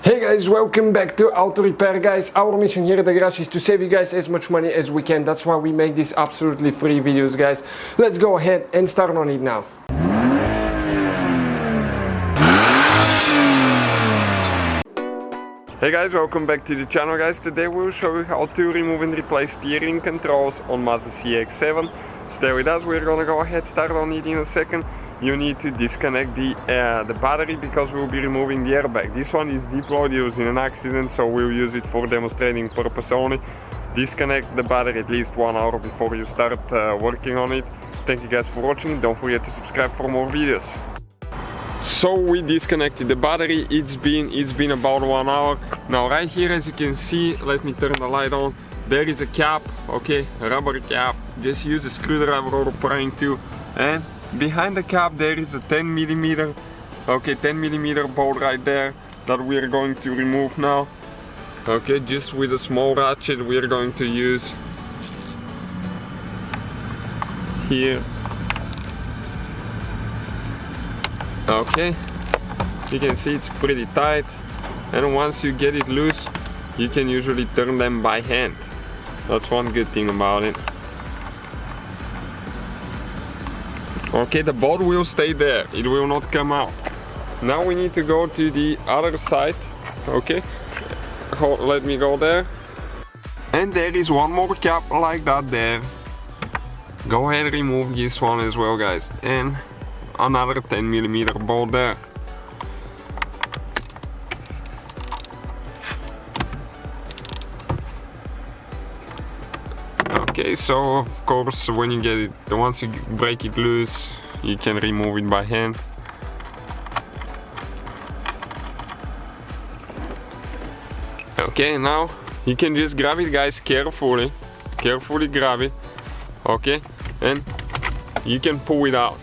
Hey guys, welcome back to Auto Repair guys. Our mission here at the garage is to save you guys as much money as we can. That's why we make these absolutely free videos guys. Let's go ahead and start on it now. Hey guys, welcome back to the channel guys. Today we'll show you how to remove and replace steering controls on Mazda CX-7. Stay with us, we're gonna go ahead, start on it in a second. You need to disconnect the battery because we'll be removing the airbag. This one is deployed using an accident, so we'll use it for demonstrating purpose only. Disconnect the battery at least 1 hour before you start working on it. Thank you guys for watching. Don't forget to subscribe for more videos. So we disconnected the battery. It's been about 1 hour. Now right here, as you can see, let me turn the light on. There is a cap, okay, a rubber cap. Just use a screwdriver or a prying tool. And behind the cap there is a 10mm, okay, 10mm bolt right there that we are going to remove now. Okay, just with a small ratchet we are going to use here. Okay, you can see it's pretty tight, and once you get it loose you can usually turn them by hand. That's one good thing about it. Okay, the bolt will stay there, it will not come out. Now we need to go to the other side. Okay, let me go there. And there is one more cap like that there. Go ahead and remove this one as well guys. And another 10mm bolt there. Okay, so of course when you get it, once you break it loose, you can remove it by hand. Okay, now you can just grab it guys, carefully grab it, okay, and you can pull it out.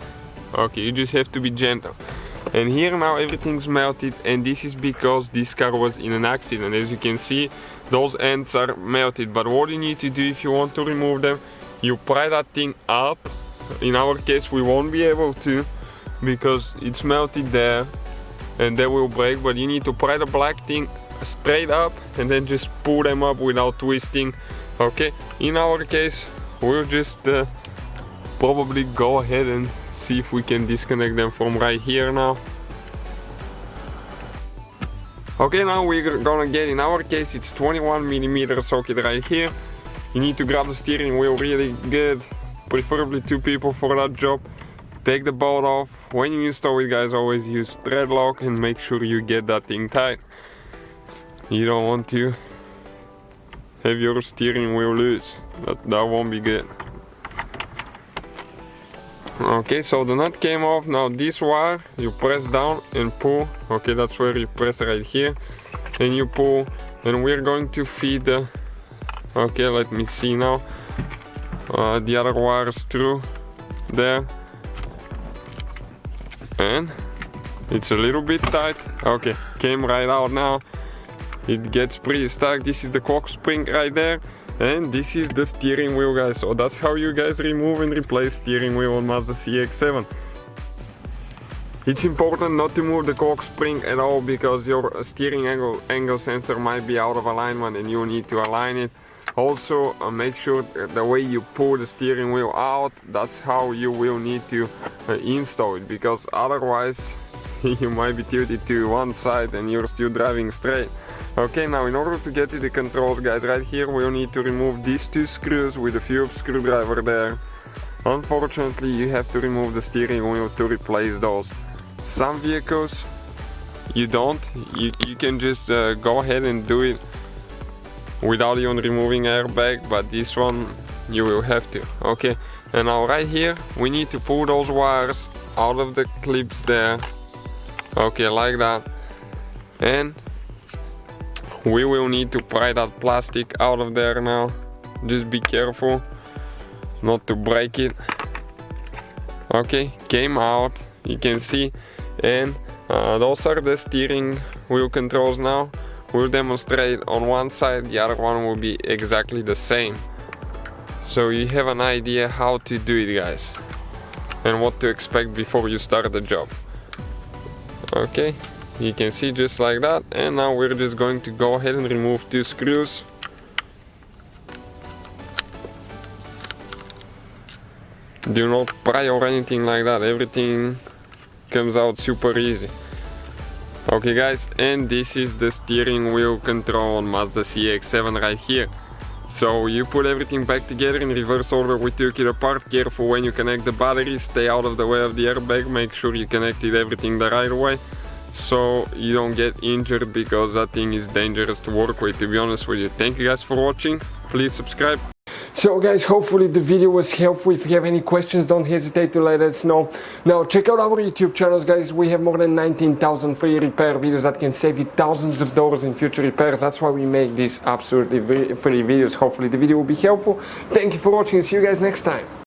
Okay, you just have to be gentle. And here now everything's melted, and this is because this car was in an accident. As you can see, those ends are melted, but what you need to do if you want to remove them, you pry that thing up. In our case we won't be able to because it's melted there and they will break, but you need to pry the black thing straight up and then just pull them up without twisting. Okay, in our case we'll just probably go ahead and see if we can disconnect them from right here now. Okay, now we're gonna get, in our case it's 21mm socket right here. You need to grab the steering wheel really good, preferably 2 people for that job. Take the bolt off. When you install it guys, always use thread lock and make sure you get that thing tight. You don't want to have your steering wheel loose, that won't be good. Okay, so the nut came off. Now this wire you press down and pull. Okay, that's where you press right here and you pull, and we're going to feed the, okay, let me see now, the other wires through there, and it's a little bit tight. Okay, came right out now. It gets pretty stuck. This is the cock spring right there. And this is the steering wheel guys. So that's how you guys remove and replace steering wheel on Mazda CX-7. It's important not to move the cock spring at all because your steering angle sensor might be out of alignment and you need to align it. Also make sure the way you pull the steering wheel out, that's how you will need to install it, because otherwise you might be tilted to one side and you're still driving straight. Okay, now in order to get to the controls guys, right here we'll need to remove these 2 screws with a Phillips screwdriver there. Unfortunately you have to remove the steering wheel to replace those. Some vehicles you don't, you can just go ahead and do it without even removing airbag, but this one you will have to. Okay, and now right here we need to pull those wires out of the clips there. Okay, like that. And we will need to pry that plastic out of there now. Just be careful not to break it. Okay, came out, you can see. And those are the steering wheel controls now. We'll demonstrate on one side, the other one will be exactly the same. So you have an idea how to do it guys, and what to expect before you start the job. Okay, You can see just like that. And now we're just going to go ahead and remove 2 screws. Do not pry or anything like that, everything comes out super easy. Okay guys, and this is the steering wheel control on Mazda CX-7 right here. So you put everything back together in reverse order. We took it apart. Careful when you connect the battery, stay out of the way of the airbag, make sure you connected everything the right way so you don't get injured, because that thing is dangerous to work with, to be honest with you. Thank you guys for watching, please subscribe. So guys, hopefully the video was helpful. If you have any questions, don't hesitate to let us know. Now check out our YouTube channels guys, we have more than 19,000 free repair videos that can save you thousands of dollars in future repairs. That's why we make these absolutely free videos. Hopefully the video will be helpful. Thank you for watching, see you guys next time.